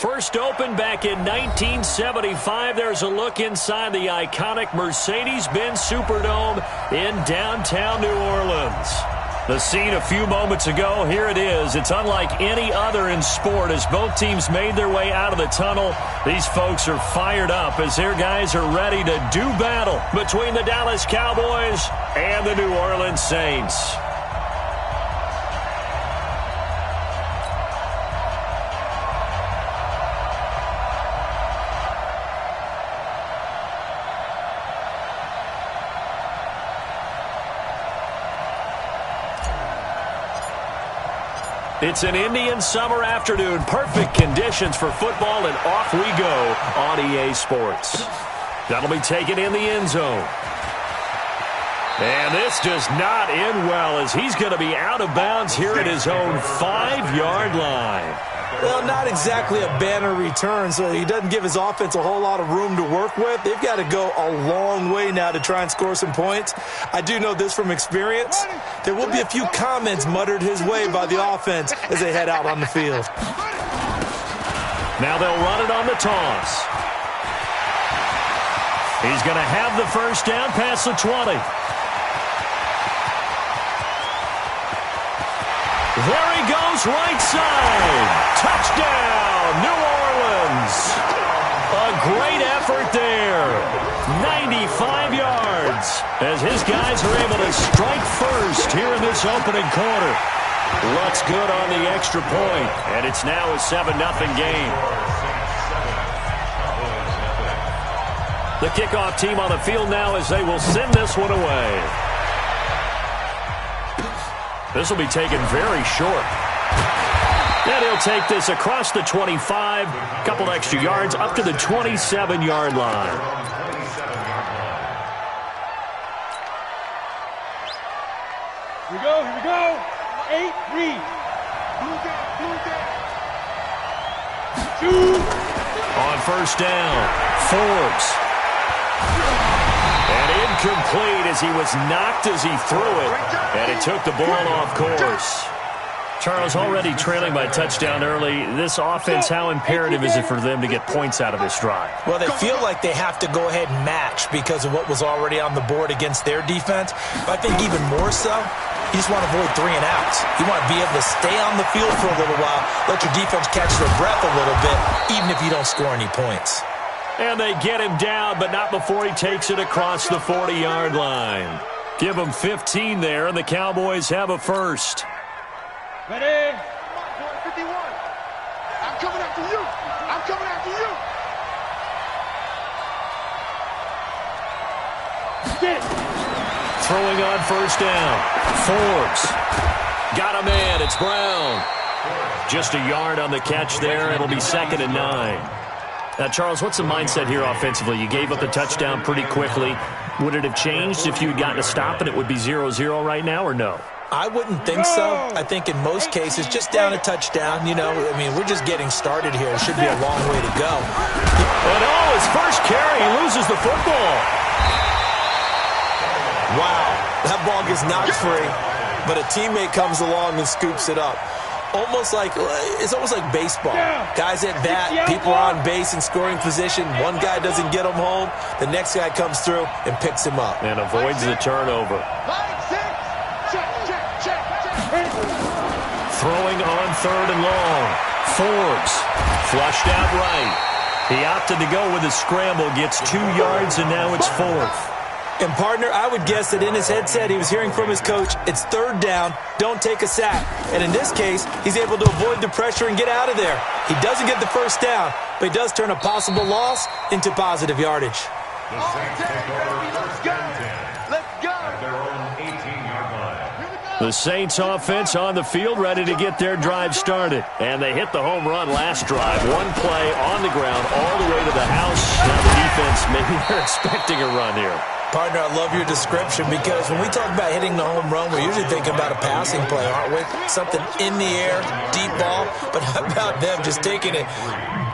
First opened back in 1975. There's a look inside the iconic Mercedes-Benz Superdome in downtown New Orleans. The scene a few moments ago, here it is. It's unlike any other in sport as both teams made their way out of the tunnel. These folks are fired up as their guys are ready to do battle between the Dallas Cowboys and the New Orleans Saints. It's an Indian summer afternoon. Perfect conditions for football, and off we go on EA Sports. That'll be taken in the end zone. And this does not end well as he's going to be out of bounds here at his own 5-yard line. Well, not exactly a banner return, so he doesn't give his offense a whole lot of room to work with. They've got to go a long way now to try and score some points. I do know this from experience. There will be a few comments muttered his way by the offense as they head out on the field. Now they'll run it on the toss. He's going to have the first down past the 20. There he goes, right side. Touchdown, New Orleans. A great effort there. 95 yards as his guys are able to strike first here in this opening quarter. Looks good on the extra point, and it's now a 7-0 game. The kickoff team on the field now as they will send this one away. This will be taken very short. And he'll take this across the 25, a couple extra yards, up to the 27-yard line. Here we go, here we go. 8, read. Two. On first down, Forbes. And incomplete as he was knocked as he threw it. And it took the ball off course. Charles, already trailing by touchdown early. This offense, how imperative is it for them to get points out of this drive? Well, they feel like they have to go ahead and match because of what was already on the board against their defense. But I think even more so, you just want to avoid 3 and outs. You want to be able to stay on the field for a little while, let your defense catch their breath a little bit, even if you don't score any points. And they get him down, but not before he takes it across the 40-yard line. Give him 15 there, and the Cowboys have a first. Ready? 51. I'm coming after you. I'm coming after you. Get it. Throwing on first down. Forbes. Got a man. It's Brown. Just a yard on the catch there. It'll be 2nd and 9. Now, Charles, what's the mindset here offensively? You gave up the touchdown pretty quickly. Would it have changed if you had gotten a stop and it would be 0-0 right now, or no? I wouldn't think so. I think in most cases, just down a touchdown, you know, I mean, we're just getting started here. It should be a long way to go. And his first carry, he loses the football. Wow, that ball gets knocked free, but a teammate comes along and scoops it up. It's almost like baseball. Guys at bat, people are on base in scoring position. One guy doesn't get him home. The next guy comes through and picks him up. And avoids the turnover. Throwing on 3rd and long. Forbes flushed out right. He opted to go with a scramble, gets 2 yards, and now it's 4th. And, partner, I would guess that in his headset he was hearing from his coach, it's 3rd down, don't take a sack. And in this case, he's able to avoid the pressure and get out of there. He doesn't get the first down, but he does turn a possible loss into positive yardage. The Saints offense on the field ready to get their drive started. And they hit the home run last drive. One play on the ground all the way to the house. Now the defense, maybe they're expecting a run here. Partner, I love your description because when we talk about hitting the home run, we're usually thinking about a passing play, aren't we? Something in the air, deep ball. But how about them just taking it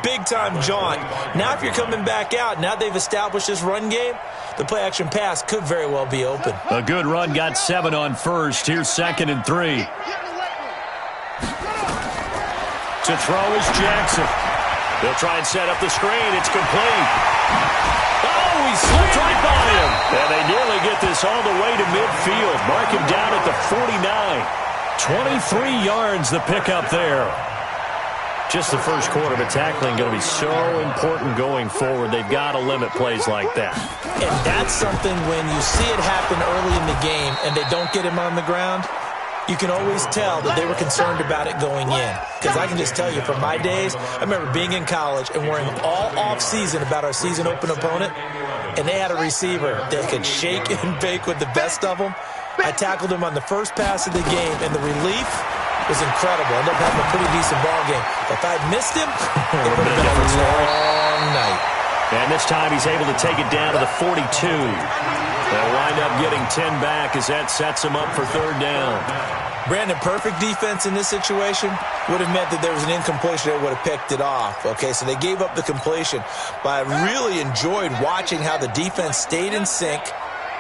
big-time jaunt? Now if you're coming back out, now they've established this run game, the play-action pass could very well be open. A good run, got 7 on first. Here's 2nd and 3. To throw is Jackson. They'll try and set up the screen. It's complete. Oh, he slipped right by him. And they nearly get this all the way to midfield. Mark him down at the 49. 23 yards the pickup there. Just the first quarter, but tackling going to be so important going forward. They've got to limit plays like that. And that's something when you see it happen early in the game and they don't get him on the ground, you can always tell that they were concerned about it going in. Because I can just tell you, from my days, I remember being in college and worrying all off-season about our season open opponent, and they had a receiver that could shake and bake with the best of them. I tackled him on the first pass of the game, and the relief was incredible. I ended up having a pretty decent ball game. If I'd missed him, it would have been a long night. And this time he's able to take it down to the 42. They'll wind up getting 10 back as that sets him up for third down. Brandon, perfect defense in this situation would have meant that there was an incompletion that would have picked it off. Okay, so they gave up the completion. But I really enjoyed watching how the defense stayed in sync,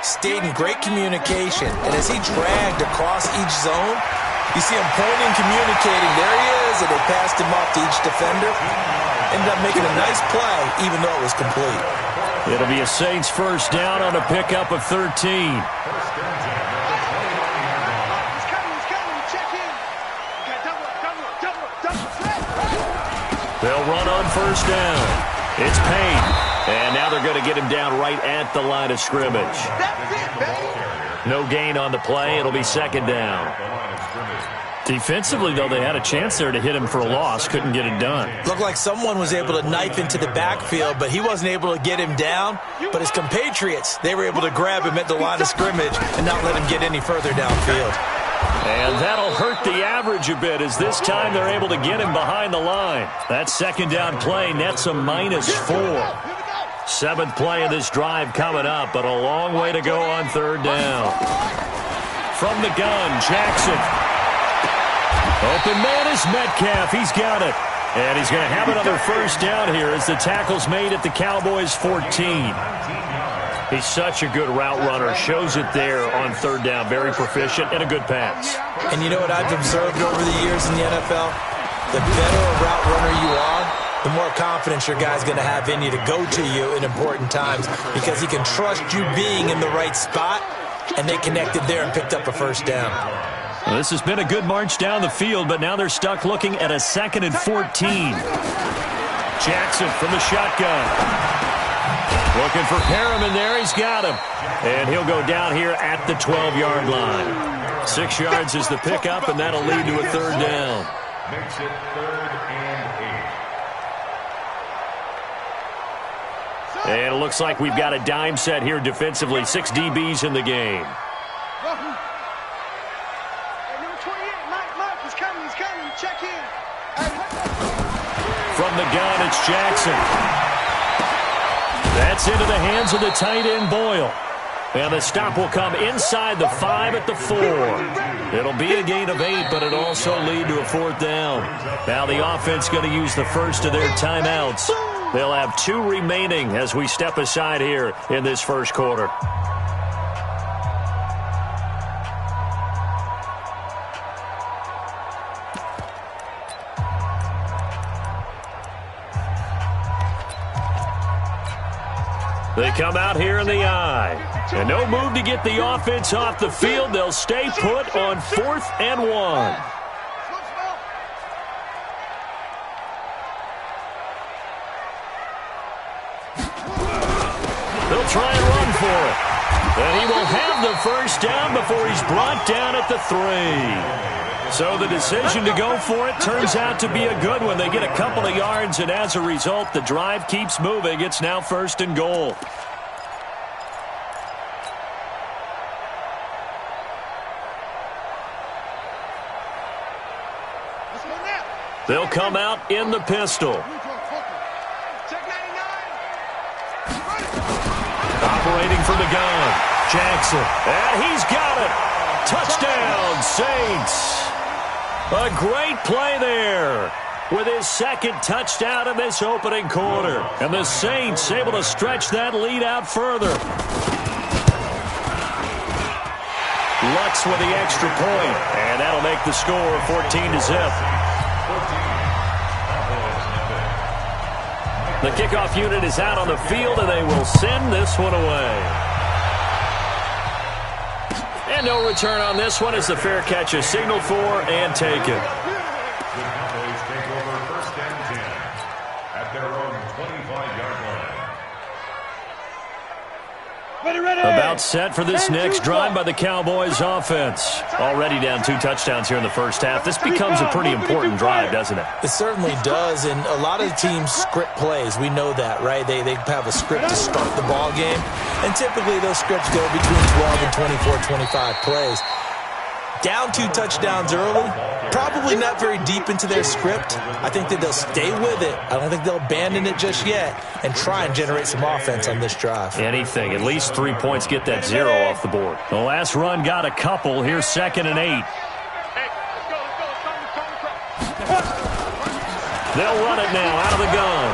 stayed in great communication. And as he dragged across each zone, you see him pointing, communicating. There he is, and they passed him off to each defender. Ended up making a nice play, even though it was complete. It'll be a Saints first down on a pickup of 13. They'll run on first down. It's Payne. And now they're going to get him down right at the line of scrimmage. No gain on the play. It'll be second down. Defensively, though, they had a chance there to hit him for a loss. Couldn't get it done. Looked like someone was able to knife into the backfield, but he wasn't able to get him down. But his compatriots, they were able to grab him at the line of scrimmage and not let him get any further downfield. And that'll hurt the average a bit as this time they're able to get him behind the line. That second down play nets a -4. Seventh play of this drive coming up, but a long way to go on third down. From the gun, Jackson. Open man is Metcalf. He's got it. And he's going to have another first down here as the tackle's made at the Cowboys' 14. He's such a good route runner. Shows it there on third down. Very proficient and a good pass. And you know what I've observed over the years in the NFL? The better a route runner you are, the more confidence your guy's going to have in you to go to you in important times because he can trust you being in the right spot, and they connected there and picked up a first down. Well, this has been a good march down the field, but now they're stuck looking at a 2nd and 14. Jackson from the shotgun. Looking for Perriman there. He's got him. And he'll go down here at the 12-yard line. 6 yards is the pickup, and that'll lead to a third down. Makes it 3rd and 8. And it looks like we've got a dime set here defensively. 6 DBs in the game. Check in. From the gun, it's Jackson. That's into the hands of the tight end, Boyle. And the stop will come inside the 5 at the 4. It'll be a gain of 8, but it'll also lead to a 4th down. Now the offense going to use the first of their timeouts. They'll have 2 remaining as we step aside here in this first quarter. They come out here in the eye. And no move to get the offense off the field. They'll stay put on 4th and 1. They'll try and run for it. And he will have the first down before he's brought down at the 3. So the decision to go for it turns out to be a good one. They get a couple of yards, and as a result, the drive keeps moving. It's now 1st and goal. They'll come out in the pistol. Operating from the gun, Jackson. And he's got it. Touchdown, Saints. A great play there with his 2nd touchdown in this opening quarter. And the Saints able to stretch that lead out further. Lutz with the extra point, and that'll make the score 14-0. The kickoff unit is out on the field, and they will send this one away. And no return on this one as the fair catch is signaled for and taken. The Cowboys take over first and 10 at their own 25-yard line. About set for this next drive by the Cowboys offense. Already down 2 touchdowns here in the first half. This becomes a pretty important drive, doesn't it? It certainly does, and a lot of teams script plays. We know that, right? They have a script to start the ball game, and typically those scripts go between 12 and 24, 25 plays. Down 2 touchdowns early, probably not very deep into their script. I think that they'll stay with it. I don't think they'll abandon it just yet and try and generate some offense on this drive. Anything. At least 3 points get that 0 off the board. The last run got a couple. Here's 2nd and 8. They'll run it now out of the gun.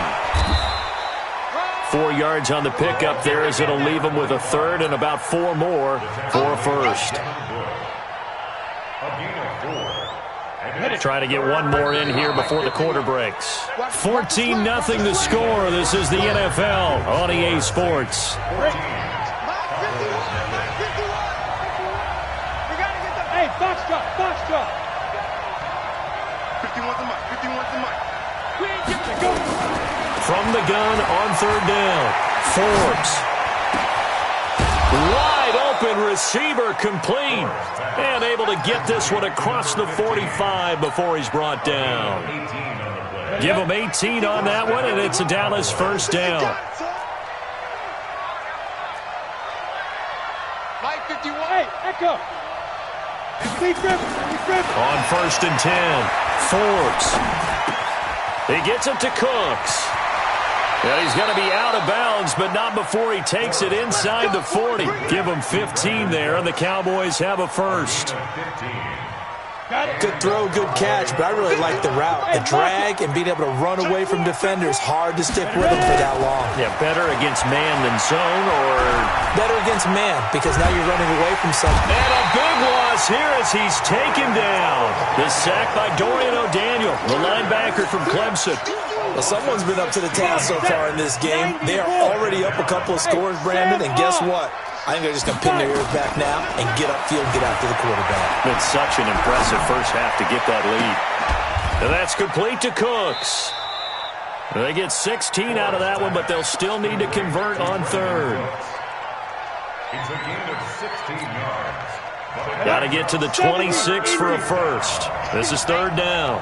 4 yards on the pickup there as it'll leave them with a 3rd and about 4 more for a first. Trying to get one more in here before the quarter breaks. 14-0 the score. This is the NFL on EA Sports. Hey, box drop. 51's the mic. 51's the mic. From the gun on 3rd down. Forbes. Wide open receiver complete. And able to get this one across the 45 before he's brought down. Give him 18 on that one, and it's a Dallas first down. Mike 51. Hey, Echo. On 1st and 10, Forbes. He gets it to Cooks. And he's going to be out of bounds, but not before he takes it inside the 40. Give him 15 there, and the Cowboys have a first. Good throw, good catch, but I really like the route. The drag and being able to run away from defenders, hard to stick with them for that long. Yeah, better against man than zone, or... Better against man, because now you're running away from something. And a big loss here as he's taken down. The sack by Dorian O'Daniel, the linebacker from Clemson. Well, someone's been up to the task so far in this game. They are already up a couple of scores, Brandon, and guess what? I think they're just going to pin their ears back now and get upfield, get after the quarterback. Been such an impressive first half to get that lead. And that's complete to Cooks. They get 16 out of that one, but they'll still need to convert on 3rd. It's a gain of 16 yards. Got to get to the 26 for a first. This is 3rd down.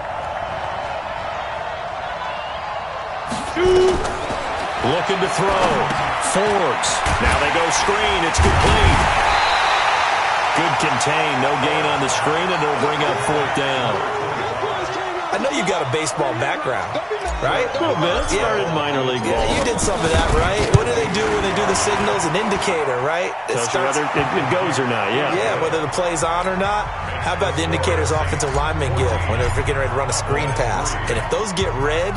Looking to throw. Forbes. Now they go screen. It's complete. Good contain. No gain on the screen, and it'll bring up 4th down. I know you got a baseball background, right? A little bit. Started minor league ball. Yeah, you did some of that, right? What do they do when they do the signals? An indicator, right? Tells you whether it goes or not, yeah. Yeah, whether the play's on or not. How about the indicators offensive linemen give when they're getting ready to run a screen pass? And if those get red,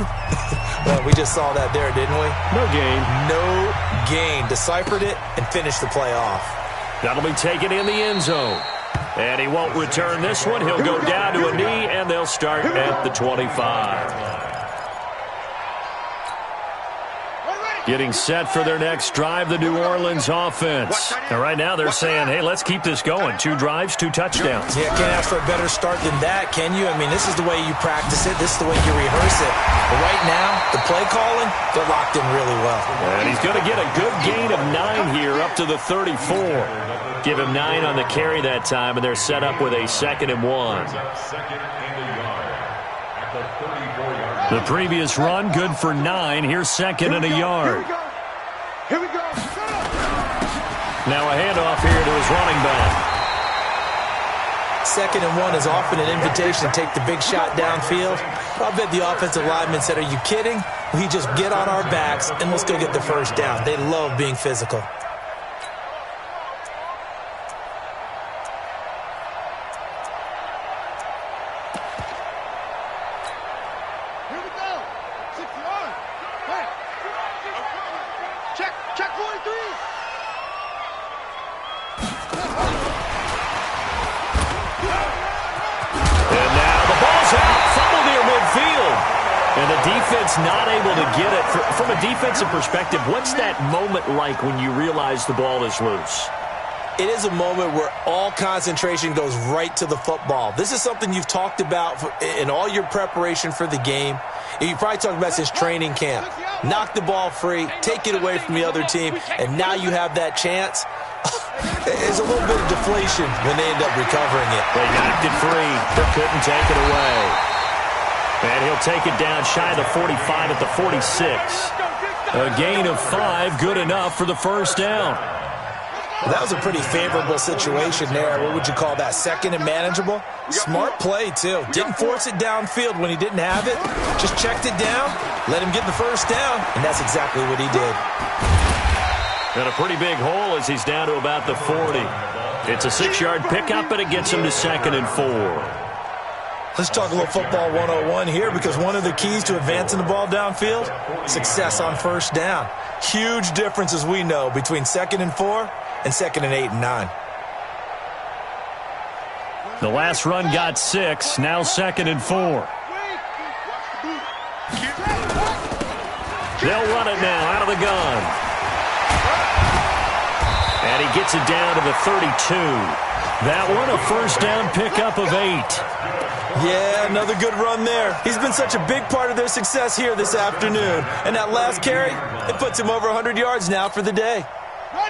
well, we just saw that there, didn't we? No gain. No gain. Deciphered it and finished the play off. That'll be taken in the end zone. And he won't return this one. He'll go down to a knee, and they'll start at the 25. Getting set for their next drive, the New Orleans offense. And right now they're saying, hey, let's keep this going. 2 drives, 2 touchdowns. Yeah, can't ask for a better start than that, can you? I mean, this is the way you practice it. This is the way you rehearse it. But right now, the play calling, they're locked in really well. And he's going to get a good gain of 9 here up to the 34. Give him 9 on the carry that time, and they're set up with a 2nd and 1. The previous run, good for 9. Here's 2nd and a yard. Here we go. Now a handoff here to his running back. 2nd and 1 is often an invitation to take the big shot downfield. I bet the offensive lineman said, are you kidding? We just get on our backs and let's go get the first down. They love being physical. Check 43. And now the ball's out. Fumble near midfield. And the defense not able to get it. From a defensive perspective, what's that moment like when you realize the ball is loose? It is a moment where all concentration goes right to the football. This is something you've talked about in all your preparation for the game. You probably talked about since training camp. Knock the ball free, take it away from the other team, and now you have that chance. There's a little bit of deflation when they end up recovering it. They knocked it free, but couldn't take it away. And he'll take it down shy of the 45 at the 46. A gain of 5, good enough for the first down. Well, that was a pretty favorable situation there. What would you call that? Second and manageable? Smart play, too. Didn't force it downfield when he didn't have it. Just checked it down, let him get the first down, and that's exactly what he did. And a pretty big hole as he's down to about the 40. It's a 6-yard pickup, and it gets him to 2nd and 4. Let's talk a little football 101 here, because one of the keys to advancing the ball downfield, success on first down. Huge difference, as we know, between 2nd and 4 and 2nd and 8 and 9. The last run got 6, now 2nd and 4. They'll run it now out of the gun. And he gets it down to the 32. That one a first down pickup of 8. Yeah, another good run there. He's been such a big part of their success here this afternoon. And that last carry, it puts him over 100 yards now for the day.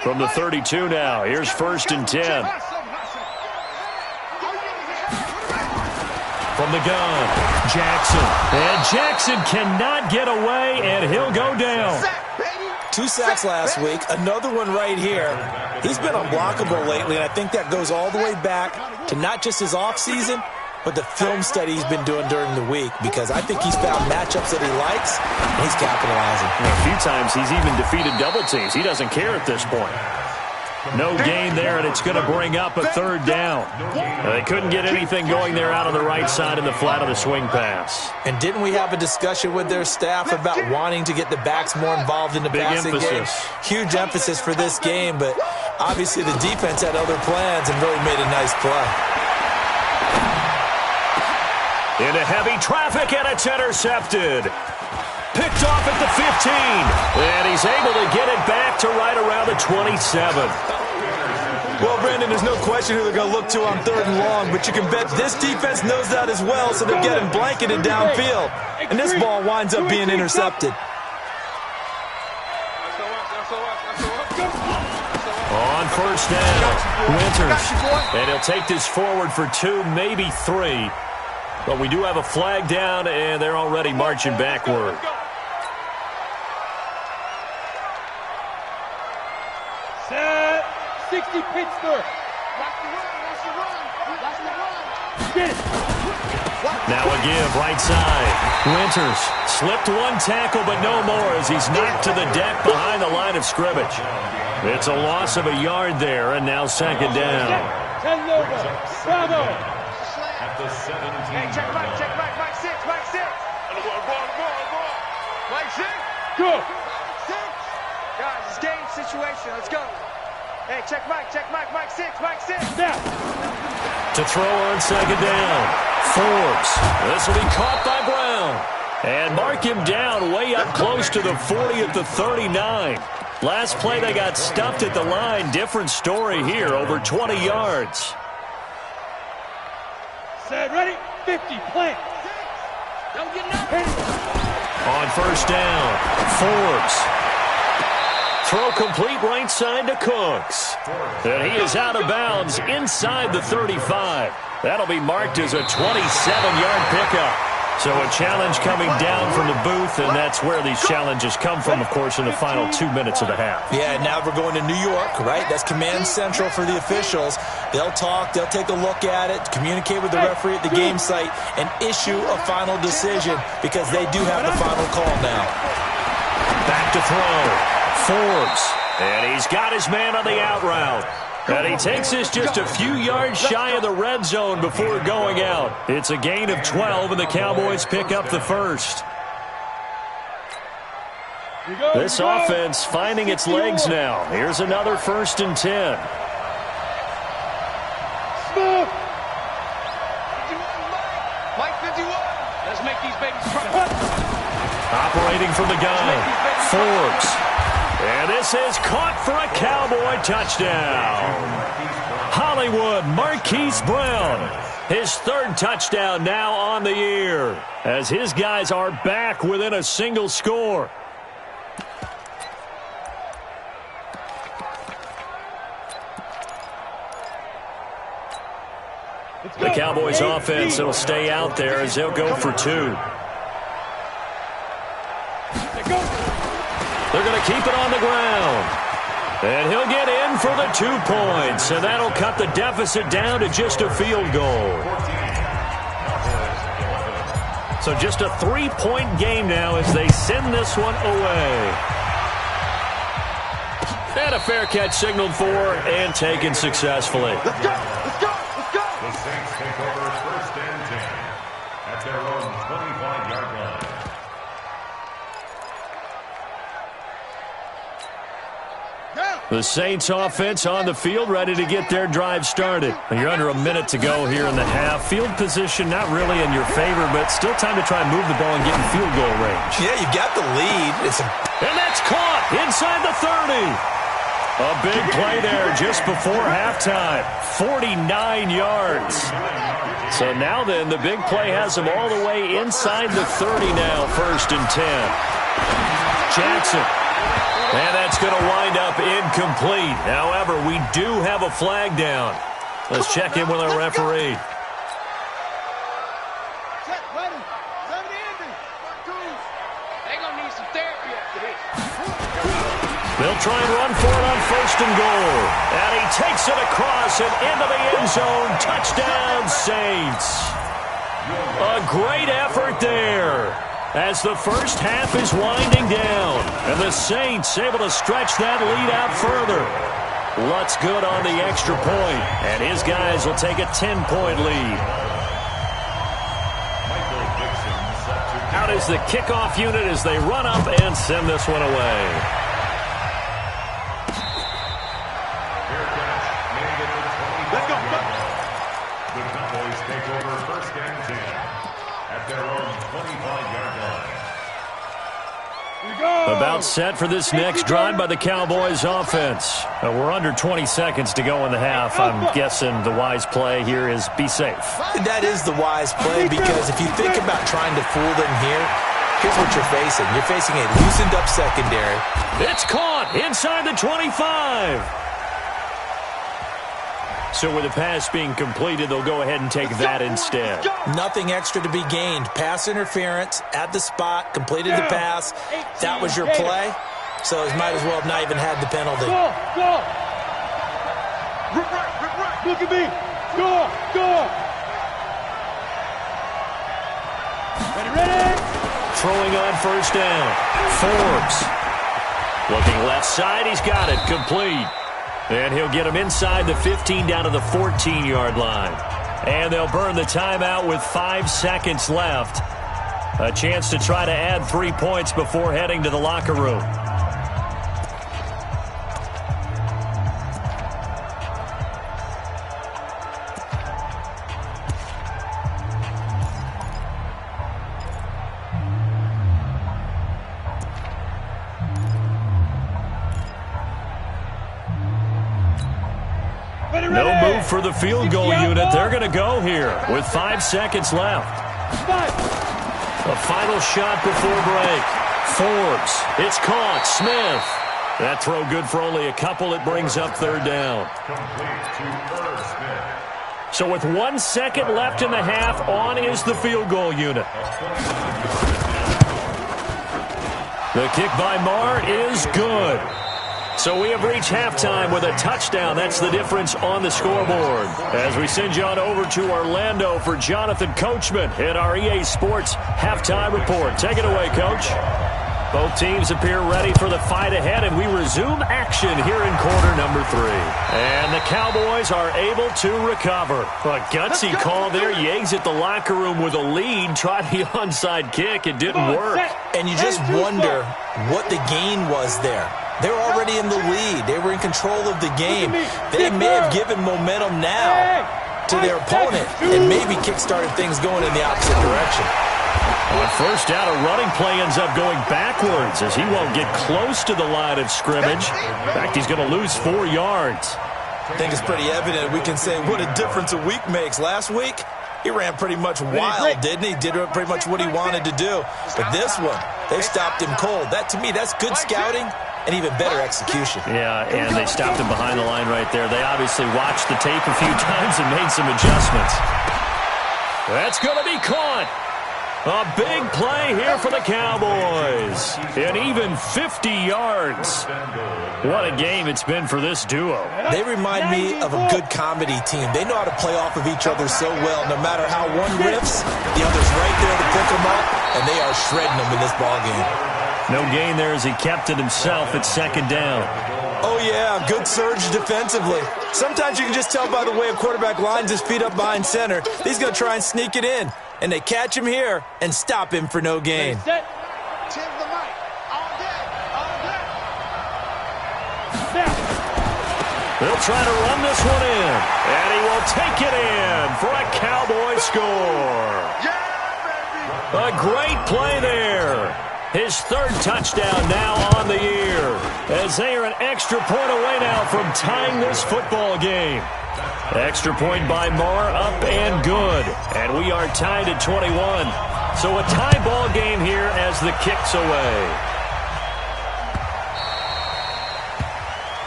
From the 32 now, here's 1st and 10. From the gun, Jackson. And Jackson cannot get away, and he'll go down. 2 sacks last week, another one right here. He's been unblockable lately, and I think that goes all the way back to not just his offseason, but the film study he's been doing during the week, because I think he's found matchups that he likes, and he's capitalizing. A few times he's even defeated double teams. He doesn't care at this point. No gain there, and it's going to bring up a 3rd down. They couldn't get anything going there out on the right side in the flat of the swing pass. And didn't we have a discussion with their staff about wanting to get the backs more involved in the passing game? Huge emphasis for this game, but obviously the defense had other plans and really made a nice play. Into heavy traffic, and it's intercepted. Picked off at the 15. And he's able to get it back to right around the 27. Well, Brandon, there's no question who they're going to look to on 3rd and long, but you can bet this defense knows that as well, so they're getting blanketed downfield. And this ball winds up being intercepted. On first down, Winters. And he'll take this forward for 2, maybe 3. But we do have a flag down, and they're already marching backward. Set. 60 Pittsburgh. Get it. Now a give, right side. Winters slipped one tackle, but no more as he's knocked to the deck behind the line of scrimmage. It's a loss of a yard there, and now 2nd down. 10 over. Bravo. At the 17. Hey, check Mike 6. Mike 6. Mike 6. Good. 6. Guys, it's game situation. Let's go. Hey, check Mike 6. Mike 6. Now. To throw on 2nd down. Forbes. This will be caught by Brown. And mark him down way up close to the 40 at the 39. Last play they got stuffed at the line. Different story here, over 20 yards. Set, ready, 50, plant. Don't get nothing. On first down, Forbes. Throw complete right side to Cooks. And he is out of bounds inside the 35. That'll be marked as a 27-yard pickup. So a challenge coming down from the booth, and that's where these challenges come from, of course, in the final 2 minutes of the half. Yeah, now we're going to New York, right? That's command central for the officials. They'll talk, they'll take a look at it, communicate with the referee at the game site, and issue a final decision because they do have the final call now. Back to throw. Forbes. And he's got his man on the out route. And he takes this just a few yards shy of the red zone before going out. It's a gain of 12, and the Cowboys pick up the first. This offense finding its legs now. Here's another 1st and 10. Mike 51. Let's make these babies cry. Operating from the gun. Forbes. And this is caught for a Cowboy touchdown. Hollywood Marquise Brown. His third touchdown now on the year, as his guys are back within a single score. The Cowboys offense will stay out there as they'll go for two. They're going to keep it on the ground. And he'll get in for the 2 points, and that'll cut the deficit down to just a field goal. So just a 3-point game now as they send this one away. And a fair catch signaled for and taken successfully. Let's go! Let's go! Let's go! The Saints take over 1st and 10 at their own 25-yard line. The Saints offense on the field, ready to get their drive started. You're under a minute to go here in the half. Field position not really in your favor, but still time to try and move the ball and get in field goal range. Yeah, you've got the lead. And that's caught inside the 30. A big play there just before halftime. 49 yards. So now then, the big play has them all the way inside the 30 now, 1st and 10. Jackson. And that's going to wind up incomplete. However, we do have a flag down. Let's check in with our referee. They'll try and run for it on 1st and goal. And he takes it across and into the end zone. Touchdown, Saints. A great effort there, as the first half is winding down, and the Saints able to stretch that lead out further. Lutz good on the extra point, and his guys will take a 10-point lead. Out is the kickoff unit as they run up and send this one away. Let's go. The Cowboys take over 1st and 10 at their own 25-yard line. About set for this next drive by the Cowboys offense. We're under 20 seconds to go in the half. I'm guessing the wise play here is be safe. That is the wise play, because if you think about trying to fool them here, here's what you're facing. You're facing a loosened up secondary. It's caught inside the 25. So with the pass being completed, they'll go ahead and take that instead. Nothing extra to be gained. Pass interference at the spot, completed the pass. That was your play. So he might as well have not even had the penalty. Go! Rip right! Look at me! Go! Ready! Throwing on 1st down. Forbes. Looking left side, he's got it. Complete. And he'll get him inside the 15 down to the 14-yard line. And they'll burn the timeout with 5 seconds left. A chance to try to add 3 points before heading to the locker room. No move for the field goal unit. They're going to go here with 5 seconds left. A final shot before break. Forbes. It's caught. Smith. That throw good for only a couple. It brings up 3rd down. So with 1 second left in the half, on is the field goal unit. The kick by Marr is good. So we have reached halftime with a touchdown. That's the difference on the scoreboard. As we send you on over to Orlando for Jonathan Coachman in our EA Sports Halftime Report. Take it away, Coach. Both teams appear ready for the fight ahead, and we resume action here in quarter number 3. And the Cowboys are able to recover. A gutsy call there. You exit the locker room with a lead. Try the onside kick. It didn't work. And you just wonder what the gain was there. They're already in the lead. They were in control of the game. They may have given momentum now to their opponent and maybe kick-started things going in the opposite direction. On first down, a running play ends up going backwards as he won't get close to the line of scrimmage. In fact, he's going to lose 4 yards. I think it's pretty evident we can say what a difference a week makes. Last week, he ran pretty much wild, didn't he? Did pretty much what he wanted to do. But this one, they stopped him cold. That, to me, that's good scouting and even better execution. Yeah, and they stopped him behind the line right there. They obviously watched the tape a few times and made some adjustments. That's going to be caught. A big play here for the Cowboys. And even 50 yards. What a game it's been for this duo. They remind me of a good comedy team. They know how to play off of each other so well. No matter how one riffs, the other's right there to pick them up, and they are shredding them in this ballgame. No gain there as he kept it himself at second down. Oh, yeah, good surge defensively. Sometimes you can just tell by the way a quarterback lines his feet up behind center. He's going to try and sneak it in. And they catch him here and stop him for no gain. Set. Tim the mic. All day. All day. They'll try to run this one in. And he will take it in for a Cowboy score. Yeah, baby. A great play there. His third touchdown now on the year. As they are an extra point away now from tying this football game. Extra point by Marr, up and good. And we are tied at 21. So a tie ball game here as the kick's away.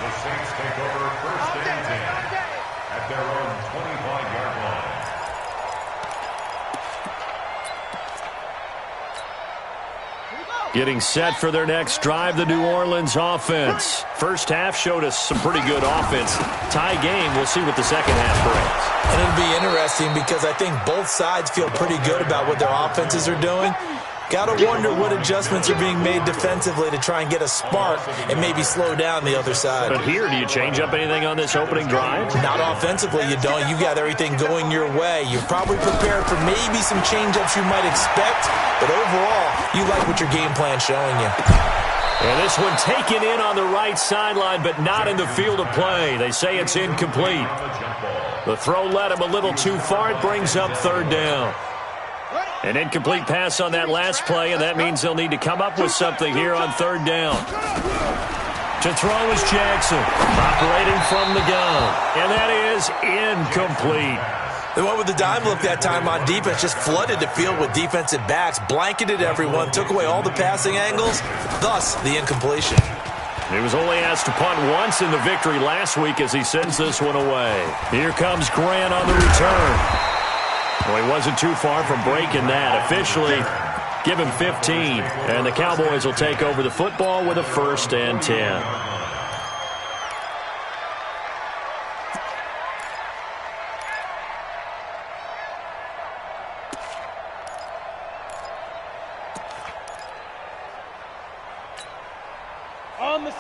The Saints take over first and 10 at their own 25-yard line. Getting set for their next drive, the New Orleans offense. First half showed us some pretty good offense. Tie game, we'll see what the second half brings. And it'll be interesting because I think both sides feel pretty good about what their offenses are doing. Got to wonder what adjustments are being made defensively to try and get a spark and maybe slow down the other side. But here, do you change up anything on this opening drive? Not offensively, you don't. You got everything going your way. You're probably prepared for maybe some change-ups you might expect, but overall, you like what your game plan's showing you. And this one taken in on the right sideline, but not in the field of play. They say it's incomplete. The throw led him a little too far. It brings up third down. An incomplete pass on that last play, and that means they'll need to come up with something here on third down. To throw is Jackson, operating from the gun, and that is incomplete. They went with the dime look that time on defense, just flooded the field with defensive backs, blanketed everyone, took away all the passing angles, thus the incompletion. He was only asked to punt once in the victory last week as he sends this one away. Here comes Grant on the return. Well, he wasn't too far from breaking that. Officially, give him 15. And the Cowboys will take over the football with a 1st and 10.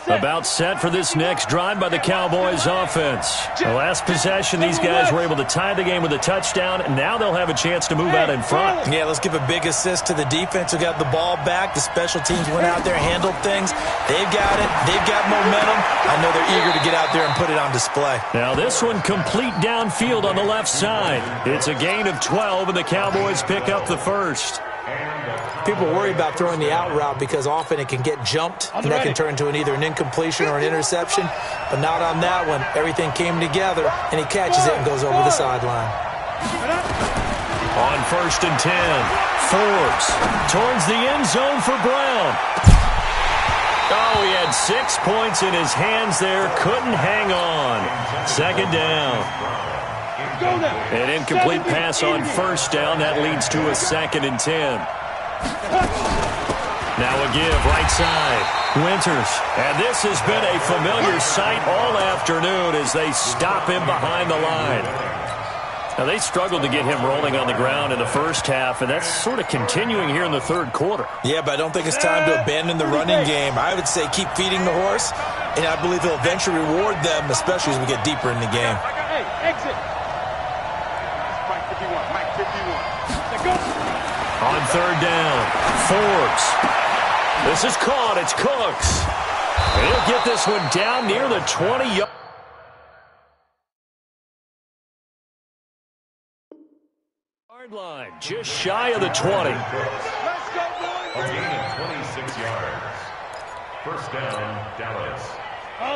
About set for this next drive by the Cowboys offense. The last possession, these guys were able to tie the game with a touchdown, and now they'll have a chance to move out in front. Yeah, let's give a big assist to the defense who got the ball back. The special teams went out there, handled things. They've got it. They've got momentum. I know they're eager to get out there and put it on display. Now this one complete downfield on the left side. It's a gain of 12, and the Cowboys pick up the first. People worry about throwing the out route because often it can get jumped, and that can turn into either an incompletion or an interception. But not on that one. Everything came together, and he catches it and goes over the sideline. On 1st and 10, Forbes towards the end zone for Brown. Oh, he had 6 points in his hands there. Couldn't hang on. Second down. An incomplete pass on 1st down. That leads to a 2nd and 10. Now a give, right side. Winters. And this has been a familiar sight all afternoon as they stop him behind the line. Now they struggled to get him rolling on the ground in the first half, and that's sort of continuing here in the third quarter. Yeah, but I don't think it's time to abandon the running game. I would say keep feeding the horse, and I believe he'll eventually reward them, especially as we get deeper in the game. Hey, exit. Mike 51, Mike 51. Let's go. On 3rd down, Forbes. This is caught. It's Cooks. And he'll get this one down near the 20-yard line, just shy of the 20. A gain of 26 yards. First down, Dallas.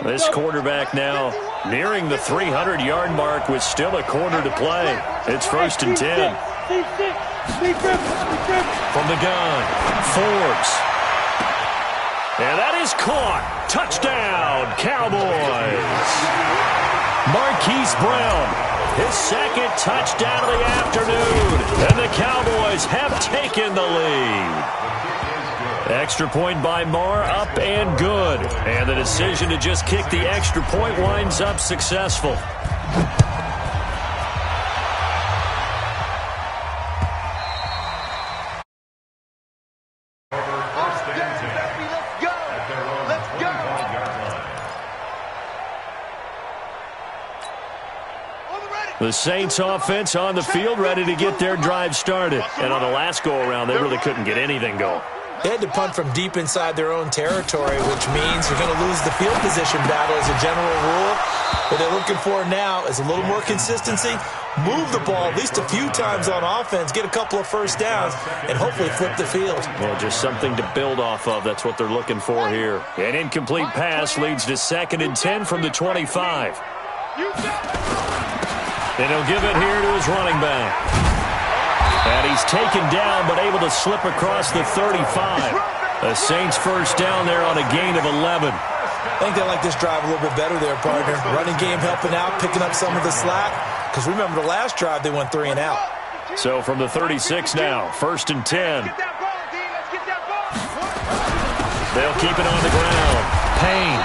This quarterback now nearing the 300-yard mark with still a quarter to play. It's 1st and 10. From the gun, Forbes. And that is caught. Touchdown, Cowboys. Marquise Brown, his second touchdown of the afternoon. And the Cowboys have taken the lead. Extra point by Marr, up and good. And the decision to just kick the extra point winds up successful. The Saints offense on the field, ready to get their drive started. And on the last go-around, they really couldn't get anything going. They had to punt from deep inside their own territory, which means you're going to lose the field position battle as a general rule. What they're looking for now is a little more consistency, move the ball at least a few times on offense, get a couple of first downs, and hopefully flip the field. Well, just something to build off of. That's what they're looking for here. An incomplete pass leads to 2nd and 10 from the 25. And he'll give it here to his running back. And he's taken down, but able to slip across the 35. The Saints first down there on a gain of 11. I think they like this drive a little bit better there, partner. Running game helping out, picking up some of the slack. Because remember the last drive, they went 3 and out. So from the 36 now, 1st and 10. They'll keep it on the ground. Payne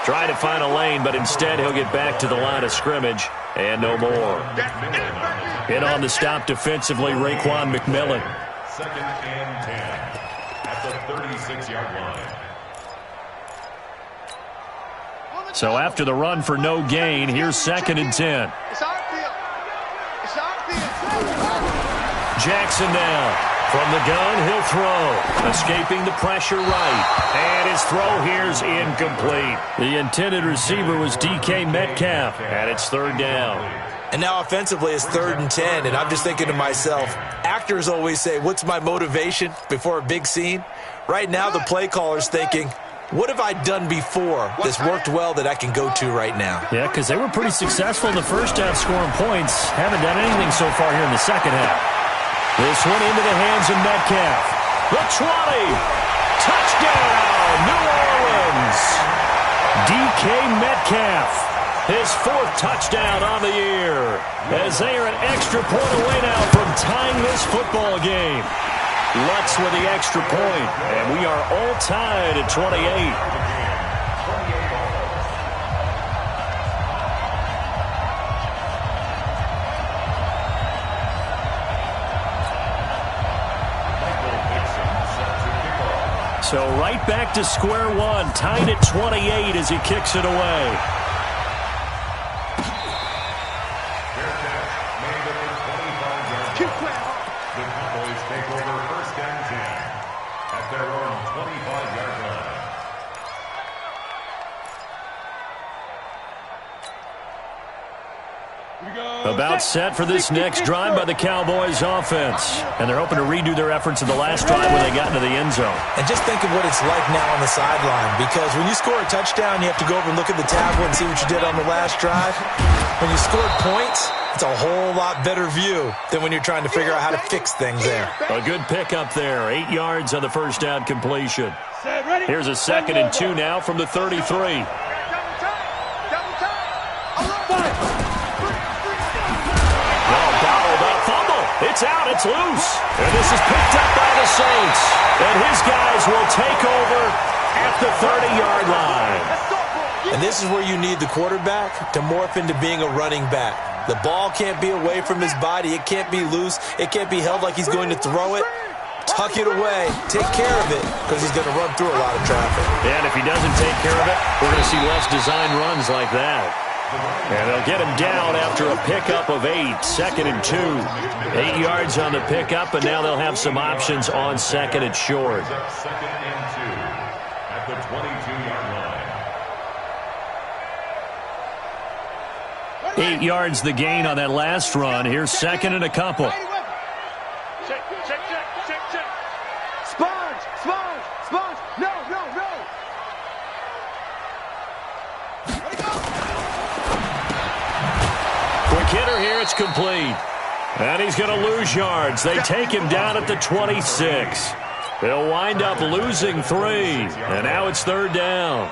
trying to find a lane, but instead he'll get back to the line of scrimmage and no more. In on the stop defensively, Raekwon McMillan. 2nd and 10 at the 36-yard line. So after the run for no gain, here's 2nd and 10. Jackson now. From the gun, he'll throw. Escaping the pressure right. And his throw here's incomplete. The intended receiver was DK Metcalf. And it's 3rd down. And now offensively it's 3rd and 10. And I'm just thinking to myself, actors always say, what's my motivation before a big scene? Right now the play caller's thinking, what have I done before that's worked well that I can go to right now? Yeah, because they were pretty successful in the first half scoring points. Haven't done anything so far here in the second half. This one into the hands of Metcalf. The 20. Touchdown, New Orleans. DK Metcalf. His 4th touchdown on the year. As they are an extra point away now from tying this football game. Lutz with the extra point. And we are all tied at 28. So right back to square one, tied at 28 as he kicks it away. The Cowboys take over 1st and 10 at their own 25-yard line. About set for this next drive by the Cowboys offense. And they're hoping to redo their efforts of the last drive when they got into the end zone. And just think of what it's like now on the sideline. Because when you score a touchdown, you have to go over and look at the tablet and see what you did on the last drive. When you scored points, it's a whole lot better view than when you're trying to figure out how to fix things there. A good pickup there. 8 yards on the first down completion. Here's a 2nd and 2 now from the 33. It's out, it's loose. And this is picked up by the Saints. And his guys will take over at the 30-yard line. And this is where you need the quarterback to morph into being a running back. The ball can't be away from his body. It can't be loose. It can't be held like he's going to throw it. Tuck it away. Take care of it because he's going to run through a lot of traffic. And if he doesn't take care of it, we're going to see less design runs like that. And they'll get him down after a pickup of 8, 2nd and 2. 8 yards on the pickup, and now they'll have some options on 2nd and short. 2nd and 2 at the 22-yard line. 8 yards the gain on that last run. Here's 2nd and a couple. Check. Sponge. That's complete. And he's going to lose yards. They take him down at the 26. He'll wind up losing 3. And now it's 3rd down.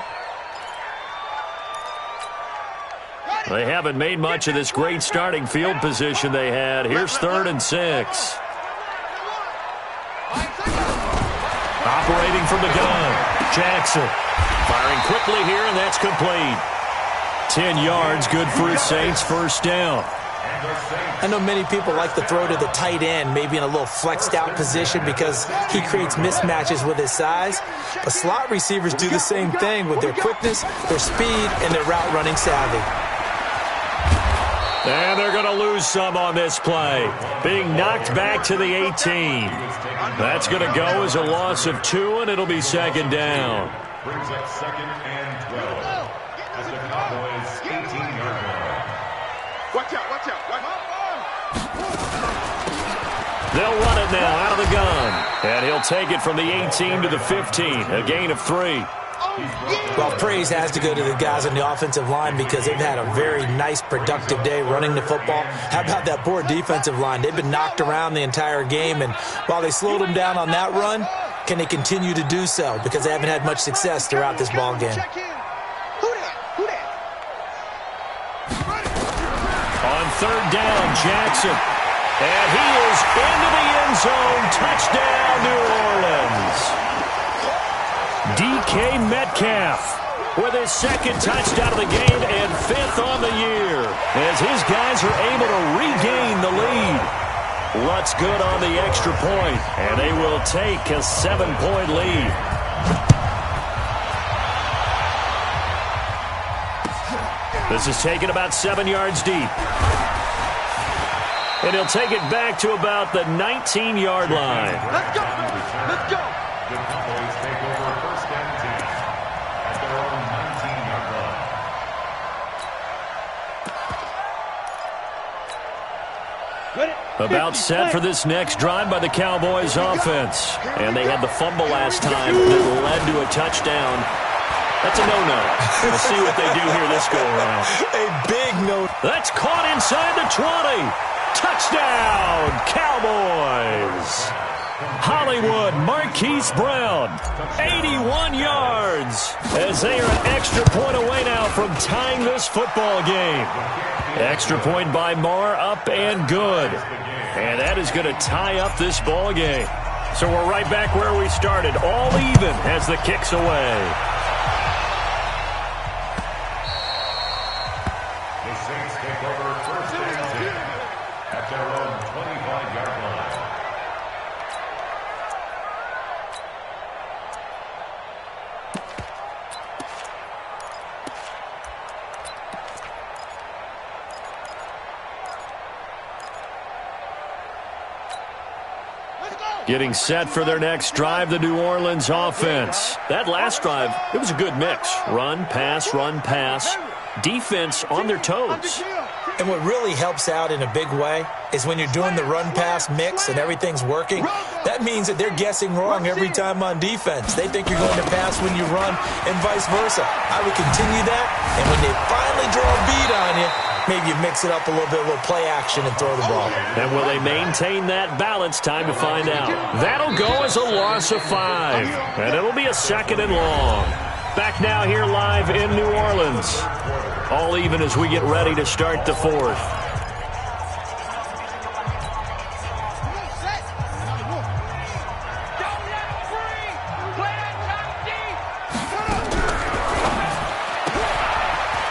They haven't made much of this great starting field position they had. Here's 3rd and 6. Operating from the gun, Jackson. Firing quickly here, and that's complete. 10 yards, good for his Saints, 1st down. I know many people like to throw to the tight end, maybe in a little flexed out position because he creates mismatches with his size. But slot receivers do the same thing with their quickness, their speed, and their route running savvy. And they're going to lose some on this play. Being knocked back to the 18. That's going to go as a loss of 2, and it'll be 2nd down. Brings up 2nd and 12 at the Cowboys' 18-yard line. Watch out, watch out, watch out. They'll run it now out of the gun. And he'll take it from the 18 to the 15. A gain of 3. Well, praise has to go to the guys on the offensive line because they've had a very nice, productive day running the football. How about that poor defensive line? They've been knocked around the entire game, and while they slowed them down on that run, can they continue to do so? Because they haven't had much success throughout this ball game. On 3rd down, Jackson. And he is into the end zone. Touchdown, New Orleans. DK Metcalf with his 2nd touchdown of the game and 5th on the year as his guys are able to regain the lead. Lutz good on the extra point, and they will take a 7-point lead. This is taken about 7 yards deep. And he'll take it back to about the 19-yard line. Let's go, let's go. The Cowboys take over 1st and 10 at their own 19-yard line. About set for this next drive by the Cowboys offense. And they had the fumble last time that led to a touchdown. That's a no-no. We'll see what they do here this go-around. A big no. That's caught inside the 20. Touchdown, Cowboys. Hollywood Marquise Brown, 81 yards, as they are an extra point away now from tying this football game. Extra point by Marr, up and good. And that is going to tie up this ball game. So we're right back where we started, all even as the kick's away. The Saints take over 1st and 10 at their own 25-yard line. Getting set for their next drive, the New Orleans offense. That last drive, it was a good mix. Run, pass, defense on their toes. And what really helps out in a big way is when you're doing the run-pass mix and everything's working, that means that they're guessing wrong every time on defense. They think you're going to pass when you run and vice versa. I would continue that, and when they finally draw a bead on you, maybe you mix it up a little bit, a little play action and throw the ball. And will they maintain that balance? Time to find out. That'll go as a loss of 5, and it'll be a 2nd and long. Back now here live in New Orleans. All even as we get ready to start the 4th.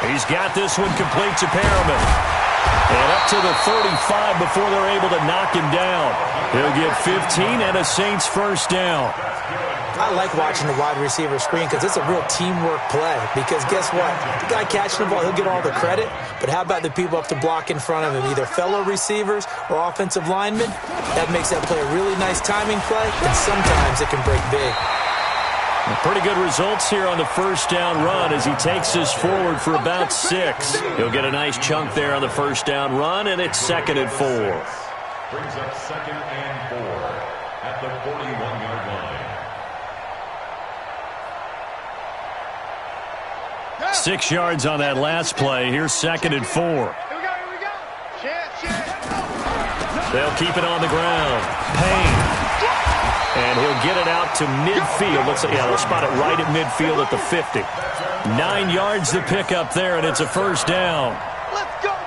He's got this one complete to Perriman. And up to the 35 before they're able to knock him down. He'll get 15 and a Saints 1st down. I like watching the wide receiver screen because it's a real teamwork play. Because guess what? The guy catching the ball, he'll get all the credit. But how about the people up the block in front of him, either fellow receivers or offensive linemen? That makes that play a really nice timing play, and sometimes it can break big. Pretty good results here on the 1st down run as he takes this forward for about 6. He'll get a nice chunk there on the 1st down run, and it's 2nd and 4. Brings up 2nd and 4 at the 41-yard line. 6 yards on that last play. Here's 2nd and 4. Here we go. Chance. They'll keep it on the ground. Payne. And he'll get it out to midfield. Looks like, yeah, they'll spot it right at midfield at the 50. 9 yards to pick up there, and it's a first down.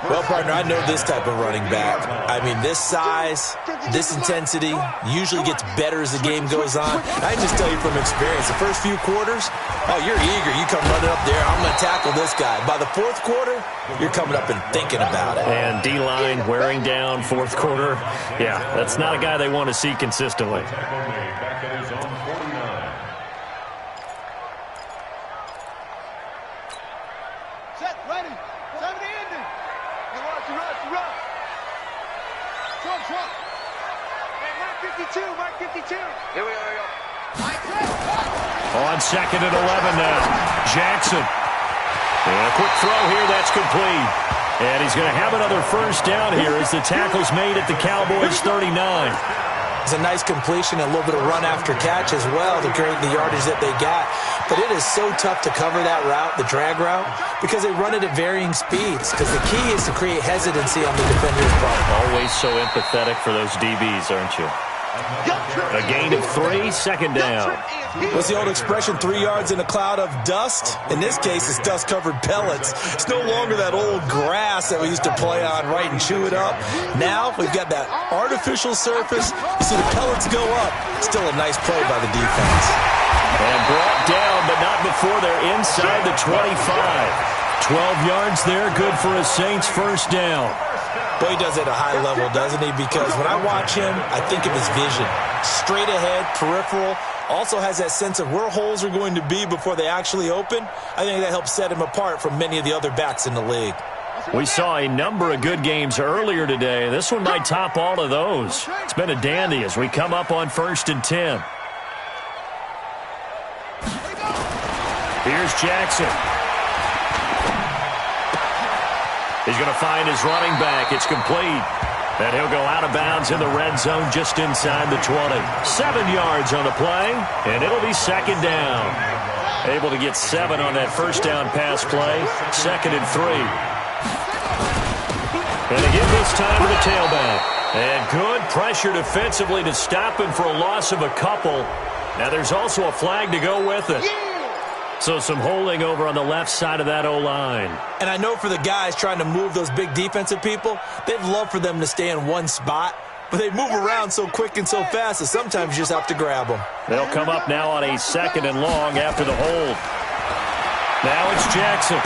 Well, partner, I know this type of running back. I mean, this size, this intensity usually gets better as the game goes on. I can just tell you from experience, the first few quarters, oh, you're eager. You come running up there, I'm going to tackle this guy. By the fourth quarter, you're coming up and thinking about it. And D-line wearing down fourth quarter. Yeah, that's not a guy they want to see consistently. Set, ready. 70 ending. Run. Swap. Hey, Mike 52. Here we go. On second and 11 now. Jackson. And a quick throw here, that's complete. And he's going to have another first down here as the tackle's made at the Cowboys' 39. It's a nice completion, a little bit of run after catch as well to create the yardage that they got. But it is so tough to cover that route, the drag route, because they run it at varying speeds. Because the key is to create hesitancy on the defender's part. Always so empathetic for those DBs, aren't you? A gain of 3, second down. What's the old expression, 3 yards in a cloud of dust? In this case, it's dust-covered pellets. It's no longer that old grass that we used to play on, right, and chew it up. Now, we've got that artificial surface. You see the pellets go up. Still a nice play by the defense. And brought down, but not before they're inside the 25. 12 yards there, good for a Saints first down. But he does it at a high level, doesn't he? Because when I watch him, I think of his vision. Straight ahead, peripheral. Also has that sense of where holes are going to be before they actually open. I think that helps set him apart from many of the other backs in the league. We saw a number of good games earlier today. This one might top all of those. It's been a dandy as we come up on 1st and 10. Here's Jackson. He's going to find his running back. It's complete. And he'll go out of bounds in the red zone just inside the 20. 7 yards on the play, and it'll be second down. Able to get 7 on that first down pass play. 2nd and 3. And again this time to the tailback. And good pressure defensively to stop him for a loss of a couple. Now there's also a flag to go with it. So some holding over on the left side of that O-line. And I know for the guys trying to move those big defensive people, they'd love for them to stay in one spot. But they move around so quick and so fast that sometimes you just have to grab them. They'll come up now on a 2nd and long after the hold. Now it's Jackson.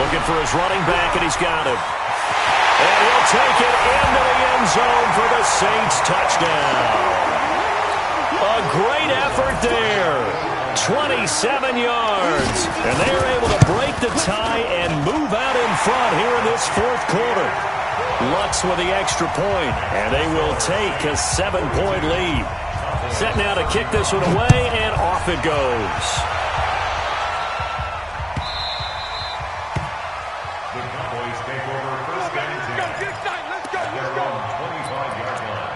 Looking for his running back, and he's got him. And he'll take it into the end zone for the Saints touchdown. A great effort there. 27 yards. And they are able to break the tie and move out in front here in this fourth quarter. Lux with the extra point, and they will take a 7-point lead. Set now to kick this one away, and off it goes. The Cowboys take over first and 10. Let's go. Their own 25-yard line.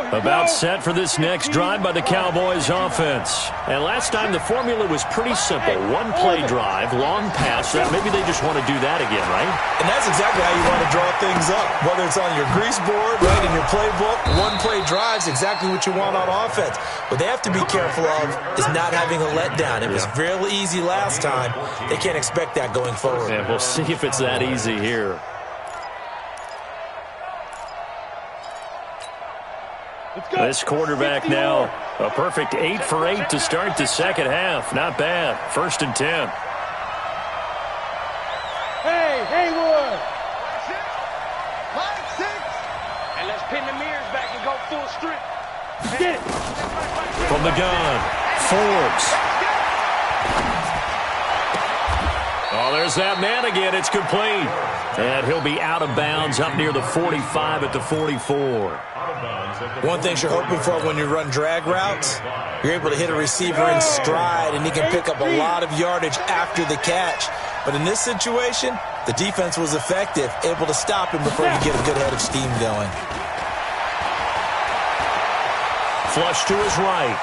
About set for this next drive by the Cowboys offense. And last time the formula was pretty simple. One play drive, long pass. Maybe they just want to do that again, right? And that's exactly how you want to draw things up. Whether it's on your grease board, right, in your playbook, one play drive's exactly what you want on offense. What they have to be careful of is not having a letdown. It was real easy last time. They can't expect that going forward. And we'll see if it's that easy here. This quarterback now, a perfect 8 for 8 to start the second half. Not bad. 1st and 10. Hey, Haywood. Line 6. And let's pin the mirrors back and go full strip. Get it. From the gun, Forbes. Oh, there's that man again. It's complete. And he'll be out of bounds up near the 45 at the 44. One thing you're hoping for when you run drag routes, you're able to hit a receiver in stride, and he can pick up a lot of yardage after the catch. But in this situation, the defense was effective, able to stop him before you get a good head of steam going. Flush to his right.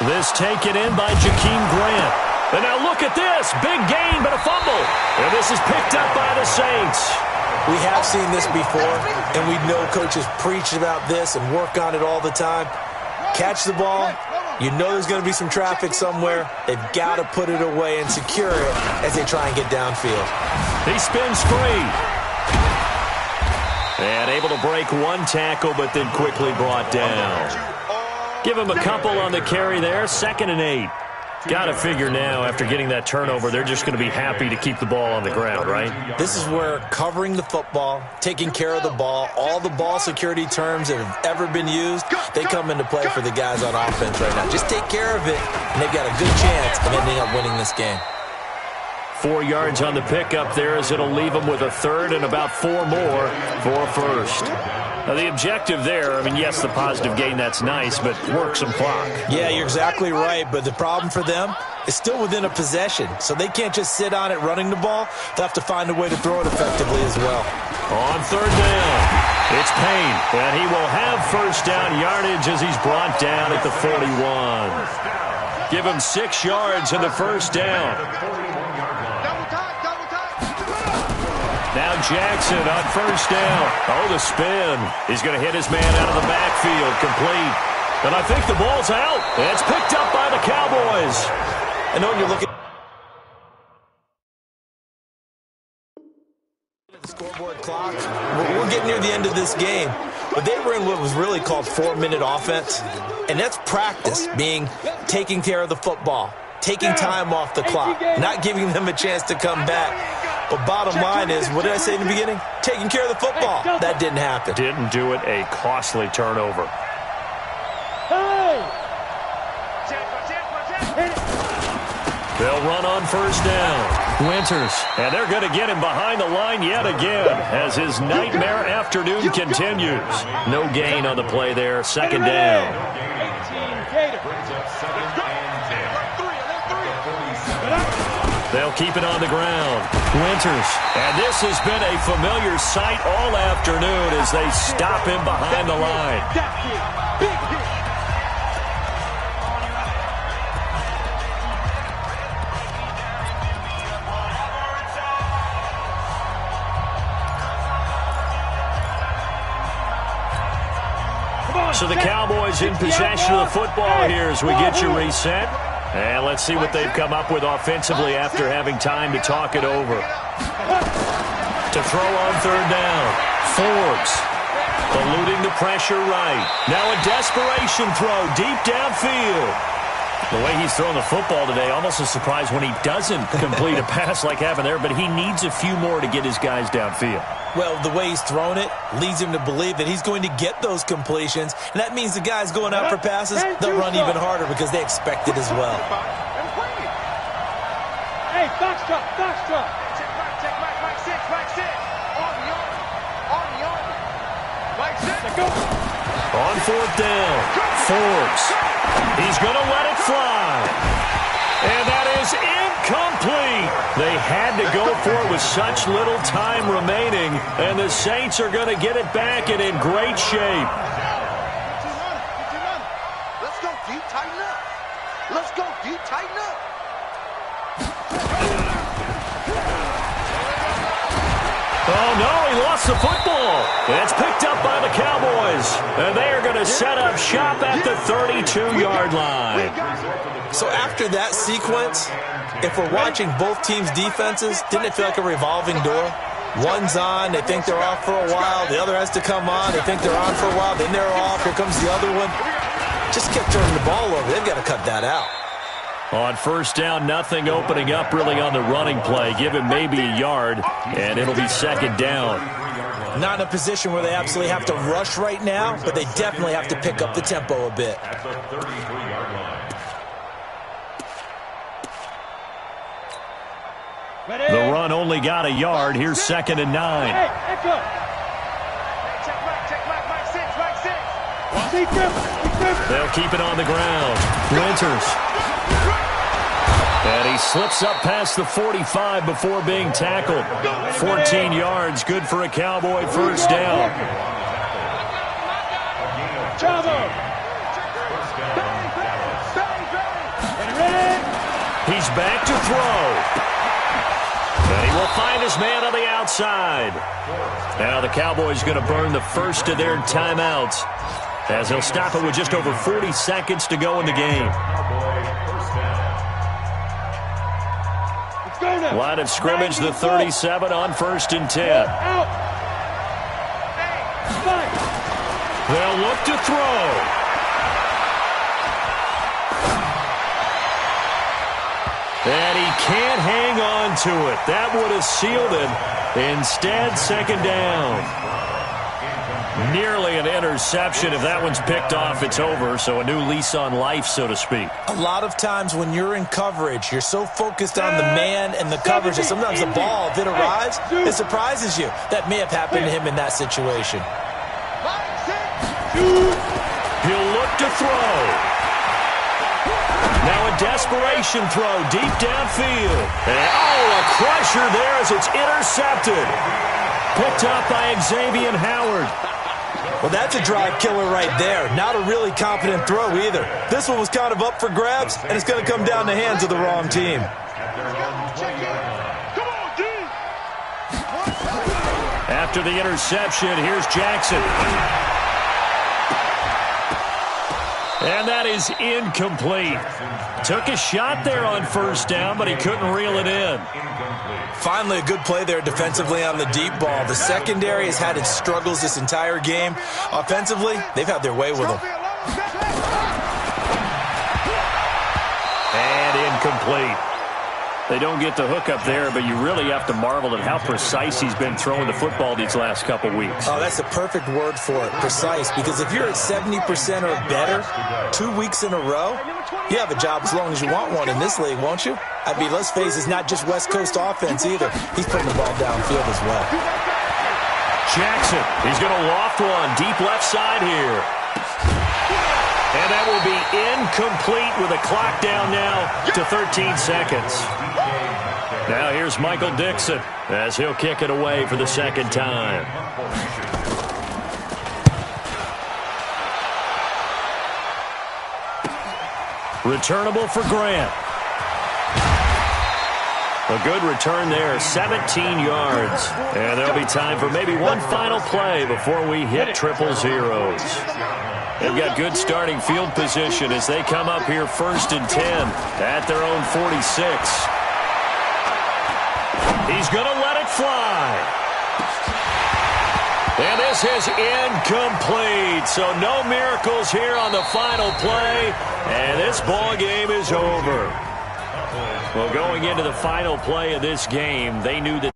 This taken in by Jakeem Grant. And now look at this. Big gain, but a fumble. And this is picked up by the Saints. We have seen this before, and we know coaches preach about this and work on it all the time. Catch the ball. You know there's going to be some traffic somewhere. They've got to put it away and secure it as they try and get downfield. He spins free. And able to break one tackle, but then quickly brought down. Give him a couple on the carry there. 2nd and 8. Got to figure now, after getting that turnover, they're just going to be happy to keep the ball on the ground, right? This is where covering the football, taking care of the ball, all the ball security terms that have ever been used, they come into play for the guys on offense right now. Just take care of it, and they've got a good chance of ending up winning this game. 4 yards on the pickup there, as it'll leave them with a 3rd and about 4 more for a 1st. Now, the objective there, I mean, yes, the positive gain, that's nice, but work some clock. Yeah, you're exactly right, but the problem for them is still within a possession, so they can't just sit on it running the ball. They'll have to find a way to throw it effectively as well. On 3rd down, it's Payne, and he will have 1st down yardage as he's brought down at the 41. Give him 6 yards in the 1st down. Now Jackson on 1st down. Oh, the spin. He's going to hit his man out of the backfield, complete. And I think the ball's out. It's picked up by the Cowboys. And when you look at the scoreboard clock, we're getting near the end of this game. But they were in what was really called 4-minute offense. And that's practice, being taking care of the football, taking time off the clock, not giving them a chance to come back. But bottom line is, what did I say in the beginning? Taking care of the football. That didn't happen. Didn't do it. A costly turnover. They'll run on 1st down. Winters. And they're going to get him behind the line yet again as his nightmare afternoon continues. No gain on the play there. 2nd down. They'll keep it on the ground. Winters. And this has been a familiar sight all afternoon as they stop him behind the line. So the Cowboys in possession of the football here as we get you reset. And let's see what they've come up with offensively after having time to talk it over. To throw on 3rd down. Forbes eluding the pressure right. Now a desperation throw deep downfield. The way he's throwing the football today, almost a surprise when he doesn't complete a pass like happened there, but he needs a few more to get his guys downfield. Well, the way he's thrown it leads him to believe that he's going to get those completions. And that means the guys going out for passes, they'll run even harder because they expect it as well. Hey, box drop, box drop. Check Mike 6, Mike 6. On the arm. Mike 6. Go. On 4th down, Forbes. He's going to let it fly. And that is incomplete. They had to go for it with such little time remaining, and the Saints are going to get it back and in great shape. Let's go, D. Tighten up. Let's go, D. Tighten up. Oh, no, he lost the football. It's picked up by the Cowboys, and they are going to set up shop at the 32-yard line. So after that sequence, if we're watching both teams' defenses, didn't it feel like a revolving door? One's on, they think they're off for a while. The other has to come on, they think they're on for a while. Then they're off, here comes the other one. Just kept turning the ball over. They've got to cut that out. On 1st down, nothing opening up really on the running play. Give him maybe a yard, and it'll be 2nd down. Not in a position where they absolutely have to rush right now, but they definitely have to pick up the tempo a bit. At the 33-yard line. The run only got a yard. Here's 2nd and 9. Hey, echo. Check Mike. They'll keep it on the ground. Winters. And he slips up past the 45 before being tackled. 14 yards, good for a Cowboy 1st down. Trouble. He's back to throw. And he will find his man on the outside. Now the Cowboys going to burn the first of their timeouts, as he'll stop it with just over 40 seconds to go in the game. Line of scrimmage, the 37 on 1st and 10. They'll look to throw. And he can't hang on to it. That would have sealed it. Instead, second down. Nearly an interception. If that one's picked off, it's over. So a new lease on life, so to speak. A lot of times when you're in coverage, you're so focused on the man and the coverage that sometimes the ball, if it arrives, it surprises you. That may have happened to him in that situation. He'll look to throw. Now a desperation throw deep downfield. And, a crusher there as it's intercepted. Picked up by Xavier Howard. Well, that's a drive killer right there. Not a really confident throw either. This one was kind of up for grabs, and it's going to come down the hands of the wrong team. After the interception, here's Jackson. And that is incomplete. Took a shot there on 1st down, but he couldn't reel it in. Finally, a good play there defensively on the deep ball. The secondary has had its struggles this entire game. Offensively, they've had their way with them. And incomplete. They don't get the hook up there, but you really have to marvel at how precise he's been throwing the football these last couple weeks. Oh, that's the perfect word for it, precise, because if you're at 70% or better 2 weeks in a row, you have a job as long as you want one in this league, won't you? I mean, let's face it, it's not just West Coast offense either. He's putting the ball downfield as well. Jackson, he's going to loft one deep left side here. And that will be incomplete with a clock down now to 13 seconds. Now here's Michael Dixon as he'll kick it away for the second time. Returnable for Grant. A good return there, 17 yards. And there'll be time for maybe one final play before we hit triple zeros. They've got good starting field position as they come up here 1st and 10 at their own 46. He's going to let it fly. And this is incomplete. So no miracles here on the final play. And this ball game is over. Well, going into the final play of this game, they knew that